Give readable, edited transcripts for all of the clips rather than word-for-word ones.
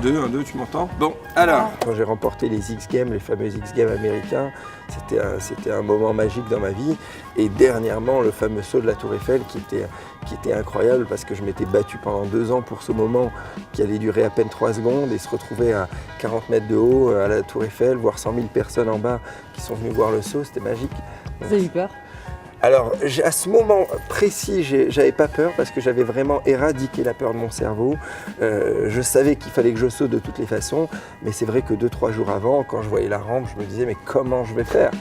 1, 2, tu m'entends? Bon, alors, quand j'ai remporté les X Games, les fameux X Games américains, c'était un moment magique dans ma vie. Et dernièrement, le fameux saut de la Tour Eiffel qui était incroyable parce que je m'étais battu pendant 2 ans pour ce moment qui allait durer à peine 3 secondes et se retrouver à 40 mètres de haut à la Tour Eiffel, voir 100 000 personnes en bas qui sont venues voir le saut, c'était magique. Vous avez eu peur? Alors, à ce moment précis, j'avais pas peur parce que j'avais vraiment éradiqué la peur de mon cerveau. Je savais qu'il fallait que je saute de toutes les façons, mais c'est vrai que 2-3 jours avant, quand je voyais la rampe, je me disais mais comment je vais faire?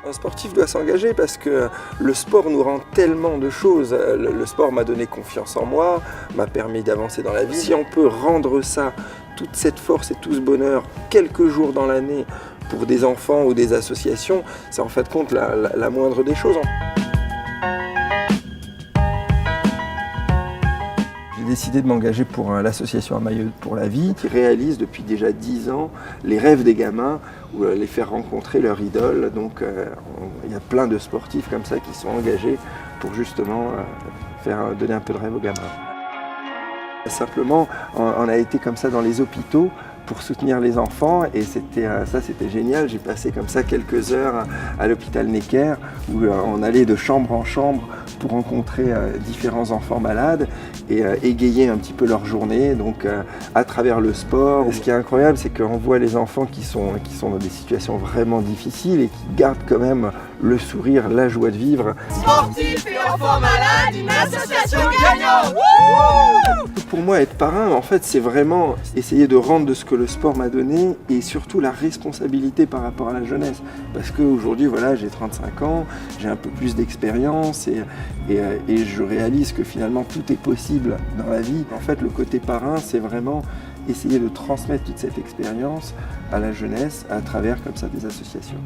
Un sportif doit s'engager parce que le sport nous rend tellement de choses. Le sport m'a donné confiance en moi, m'a permis d'avancer dans la vie. Si on peut rendre ça, toute cette force et tout ce bonheur, quelques jours dans l'année, pour des enfants ou des associations, c'est en fait compte la moindre des choses. J'ai décidé de m'engager pour l'association À Maillot pour la vie, qui réalise depuis déjà 10 ans les rêves des gamins, ou les faire rencontrer leur idole. Donc il y a plein de sportifs comme ça qui sont engagés pour justement donner un peu de rêve aux gamins. Simplement, on a été comme ça dans les hôpitaux pour soutenir les enfants et c'était génial. J'ai passé comme ça quelques heures à l'hôpital Necker où on allait de chambre en chambre pour rencontrer différents enfants malades et égayer un petit peu leur journée donc à travers le sport. Et ce qui est incroyable, c'est qu'on voit les enfants qui sont dans des situations vraiment difficiles et qui gardent quand même le sourire, la joie de vivre. Sportifs et enfants malades, une association gagnante. Pour moi, être parrain, en fait, c'est vraiment essayer de rendre de ce que le sport m'a donné et surtout la responsabilité par rapport à la jeunesse. Parce qu'aujourd'hui, voilà, j'ai 35 ans, j'ai un peu plus d'expérience et je réalise que finalement tout est possible dans la vie. En fait, le côté parrain, c'est vraiment essayer de transmettre toute cette expérience à la jeunesse à travers comme ça des associations.